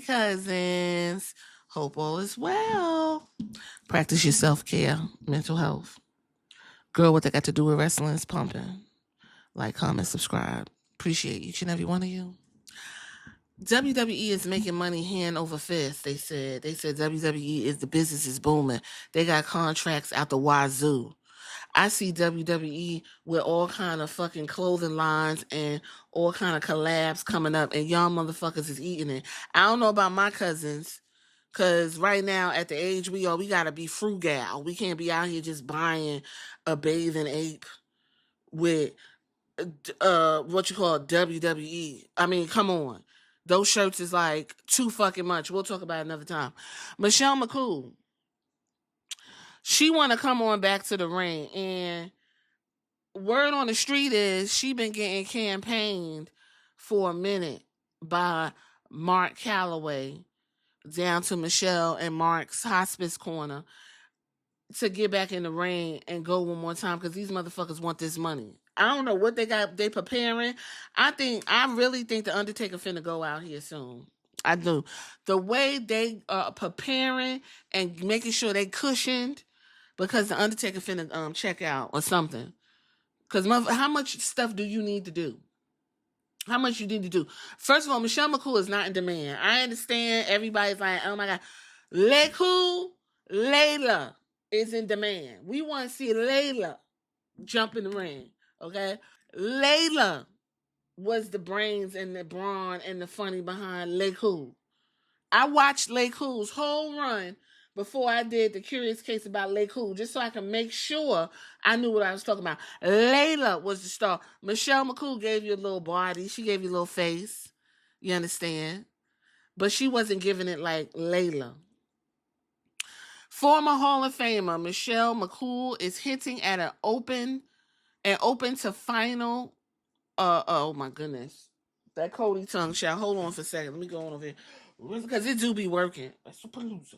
cousins. Hope all is well. Practice your self-care, mental health. Girl, what they got to do with wrestling is pumping. Like, comment, subscribe. Appreciate each and every one of you. WWE is making money hand over fist, they said. They said WWE is the business is booming. They got contracts out the wazoo. I see WWE with all kind of fucking clothing lines and all kind of collabs coming up, and y'all motherfuckers is eating it. I don't know about my cousins, because right now at the age we are, we got to be frugal. We can't be out here just buying a bathing ape with what you call WWE. I mean, come on. Those shirts is like too fucking much. We'll talk about it another time. Michelle McCool, she want to come on back to the ring, and word on the street is she been getting campaigned for a minute by Mark Calloway down to Michelle and Mark's hospice corner to get back in the ring and go one more time, because these motherfuckers want this money. I don't know what they got. They preparing. I really think the Undertaker finna go out here soon. I do. The way they are preparing and making sure they cushioned, because the Undertaker finna check out or something. Because how much stuff do you need to do? How much you need to do? First of all, Michelle McCool is not in demand. I understand everybody's like, oh my God. Layla is in demand. We want to see Layla jump in the ring, okay? Layla was the brains and the brawn and the funny behind Laycool. I watched Laycool's whole run before I did the Curious Case about Laycool, just so I can make sure I knew what I was talking about. Layla was the star. Michelle McCool gave you a little body. She gave you a little face. You understand? But she wasn't giving it like Layla. Former Hall of Famer Michelle McCool is hinting at an open to final. Oh my goodness, that Cody tongue shall. Hold on for a second. Let me go on over here, because it do be working. WrestlePalooza.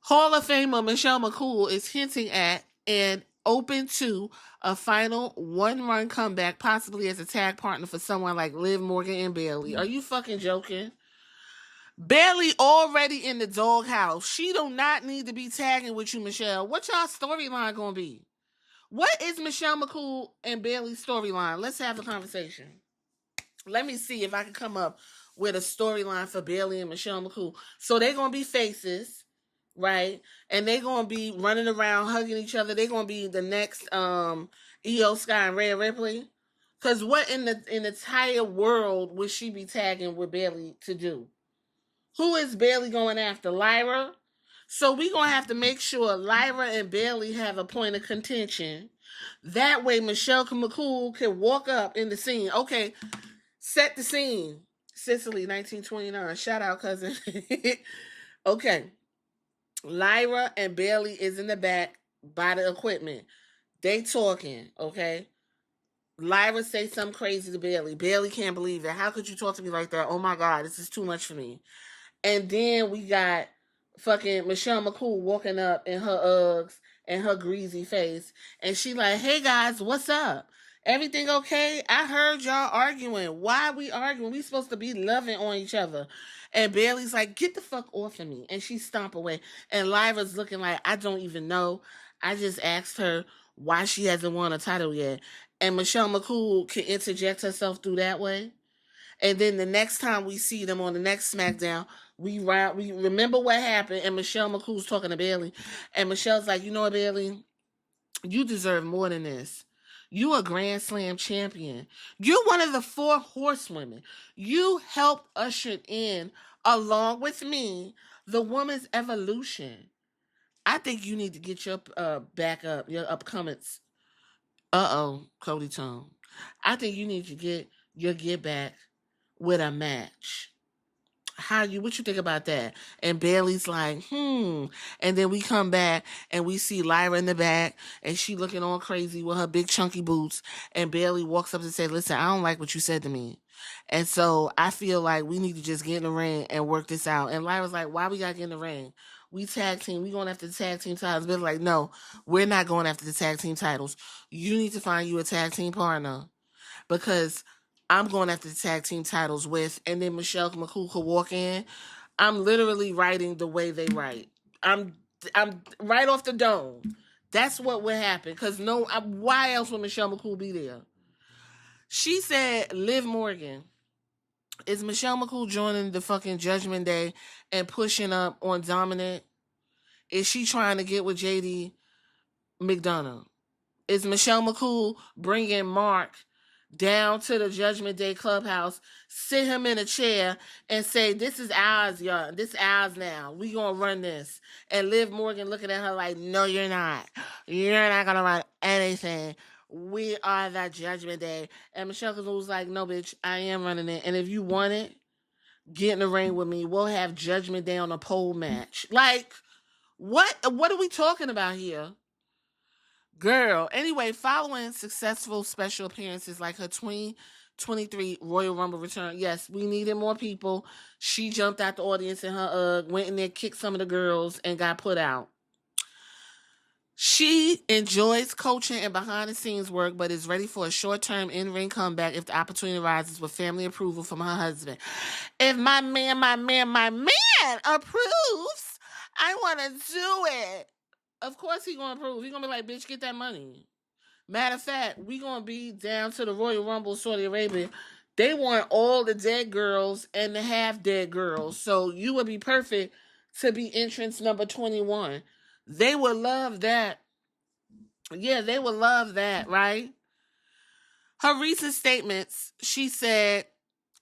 Hall of Famer Michelle McCool is hinting at and open to a final one-run comeback, possibly as a tag partner for someone like Liv Morgan and Bayley. Are you fucking joking? Bayley already in the doghouse. She do not need to be tagging with you, Michelle. What y'all storyline gonna be? What is Michelle McCool and Bayley's storyline? Let's have a conversation. Let me see if I can come up with a storyline for Bayley and Michelle McCool. So they're gonna be faces, right? And they're gonna be running around hugging each other. They're gonna be the next Io Sky and Rhea Ripley. Cause what in the entire world would she be tagging with Bayley to do? Who is Bayley going after? Lyra? So we're going to have to make sure Lyra and Bayley have a point of contention. That way Michelle McCool can walk up in the scene. Okay, set the scene. Sicily, 1929. Shout out, cousin. Okay. Lyra and Bayley is in the back by the equipment. They talking, okay? Lyra say something crazy to Bayley. Bayley can't believe it. How could you talk to me like that? Oh my God, this is too much for me. And then we got fucking Michelle McCool walking up in her Uggs and her greasy face. And she like, hey guys, what's up? Everything okay? I heard y'all arguing. Why are we arguing? We supposed to be loving on each other. And Bayley's like, get the fuck off of me. And she stomp away. And Lyra's looking like, I don't even know. I just asked her why she hasn't won a title yet. And Michelle McCool can interject herself through that way. And then the next time we see them on the next SmackDown, we remember what happened, and Michelle McCool's talking to Bayley, and Michelle's like, you know what, Bayley, you deserve more than this. You a Grand Slam champion. You're one of the 4 horsewomen. You helped usher in, along with me, the woman's evolution. I think you need to get your back up, your upcomings. Cody Tone. I think you need to get your get back with a match. What you think about that? And Bayley's like, And then we come back and we see Lyra in the back and she looking all crazy with her big chunky boots. And Bayley walks up and says, listen, I don't like what you said to me. And so I feel like we need to just get in the ring and work this out. And Lyra's like, why we gotta get in the ring? We tag team. We going after the tag team titles. Bayley's like, no, we're not going after the tag team titles. You need to find you a tag team partner. Because I'm going after the tag team titles with, and then Michelle McCool could walk in. I'm literally writing the way they write. I'm I'm right off the dome. That's what would happen. Cause why else would Michelle McCool be there? She said, Liv Morgan. Is Michelle McCool joining the fucking Judgment Day and pushing up on Dominic? Is she trying to get with JD McDonough? Is Michelle McCool bringing Mark down to the Judgment Day clubhouse, sit him in a chair, and say, "This is ours, y'all. This is ours now. We gonna run this." And Liv Morgan looking at her like, "No, you're not. You're not gonna run anything. We are the Judgment Day." And Michelle McCool was like, "No, bitch, I am running it. And if you want it, get in the ring with me. We'll have Judgment Day on a pole match." Like, what? What are we talking about here? Girl. Anyway, following successful special appearances like her 2023 Royal Rumble return, yes, we needed more people. She jumped out the audience in her went in there, kicked some of the girls, and got put out. She enjoys coaching and behind the scenes work, but is ready for a short term in ring comeback if the opportunity arises with family approval from her husband. If my man approves, I want to do it. Of course he gonna approve. He gonna be like, bitch, get that money. Matter of fact, we gonna be down to the Royal Rumble, Saudi Arabia. They want all the dead girls and the half dead girls. So you would be perfect to be entrance number 21. They would love that. Yeah, they would love that, right? Her recent statements, she said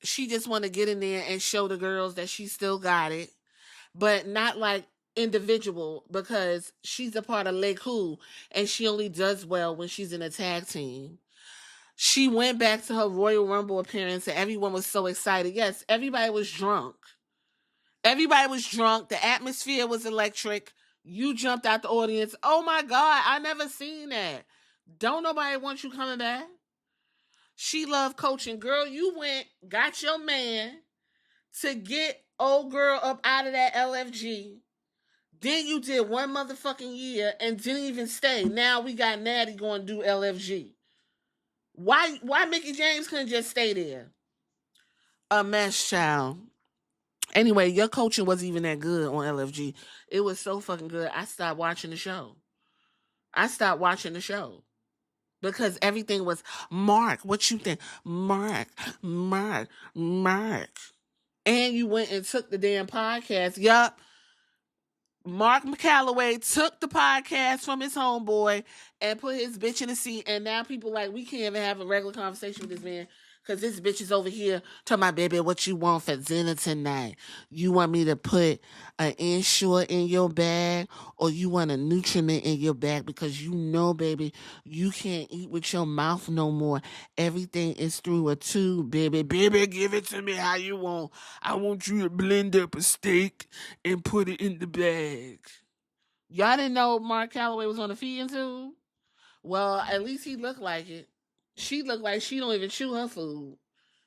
she just want to get in there and show the girls that she still got it, but not like individual, because she's a part of McCool and she only does well when she's in a tag team. She went back to her Royal Rumble appearance and everyone was so excited. Yes, everybody was drunk. Everybody was drunk. The atmosphere was electric. You jumped out the audience. Oh my God, I never seen that. Don't nobody want you coming back? She loved coaching. Girl, you went, got your man to get old girl up out of that LFG. Then you did one motherfucking year and didn't even stay. Now we got Natty going to do LFG. Why Mickey James couldn't just stay there? A mess, child. Anyway, your coaching wasn't even that good on LFG. It was so fucking good. I stopped watching the show. Because everything was Mark. What you think? Mark. And you went and took the damn podcast. Yup. Mark McCalloway took the podcast from his homeboy and put his bitch in the seat. And now people like, we can't even have a regular conversation with this man because this bitch is over here talking about, baby, what you want for dinner tonight? You want me to put an Ensure in your bag, or you want a nutriment in your bag? Because you know, baby, you can't eat with your mouth no more. Everything is through a tube, baby. Baby, give it to me how you want. I want you to blend up a steak and put it in the bag. Y'all didn't know Mark Calloway was on the feeding tube? Well, at least he looked like it. She looked like she don't even chew her food.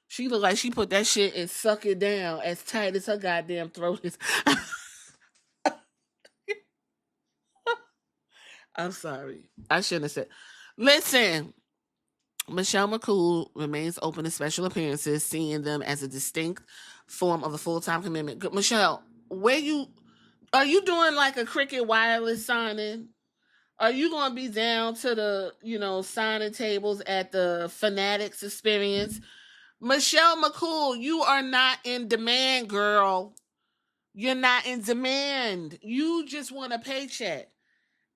She looked like she put that shit and suck it down as tight as her goddamn throat is. I'm sorry. I shouldn't have said. Listen, Michelle McCool remains open to special appearances, seeing them as a distinct form of a full-time commitment. Michelle, are you doing like a Cricket Wireless signing? Are you going to be down to the, signing tables at the Fanatics experience? Michelle McCool, you are not in demand, girl. You're not in demand. You just want a paycheck.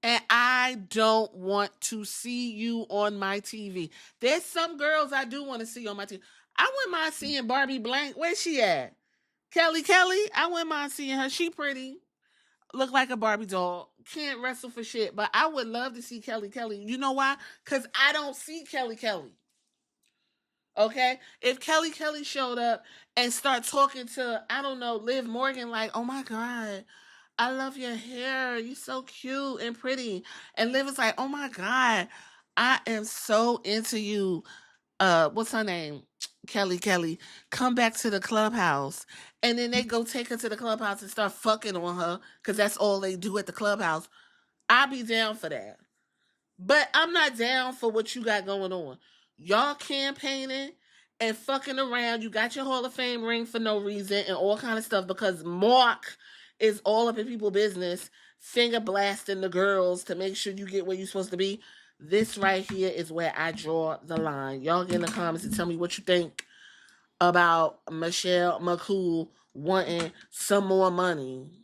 And I don't want to see you on my TV. There's some girls I do want to see on my TV. I wouldn't mind seeing Barbie Blank. Where's she at? Kelly. I wouldn't mind seeing her. She pretty. Look like a Barbie doll. Can't wrestle for shit. But I would love to see Kelly. You know why? Because I don't see Kelly. Okay? If Kelly showed up and start talking to, I don't know, Liv Morgan, like, oh my God, I love your hair. You're so cute and pretty. And Liv is like, oh my God, I am so into you. What's her name? Kelly. Come back to the clubhouse. And then they go take her to the clubhouse and start fucking on her because that's all they do at the clubhouse. I'll be down for that. But I'm not down for what you got going on. Y'all campaigning and fucking around. You got your Hall of Fame ring for no reason and all kind of stuff because Mark is all up in people's business, finger blasting the girls to make sure you get where you're supposed to be. This right here is where I draw the line. Y'all get in the comments and tell me what you think about Michelle McCool wanting some more money.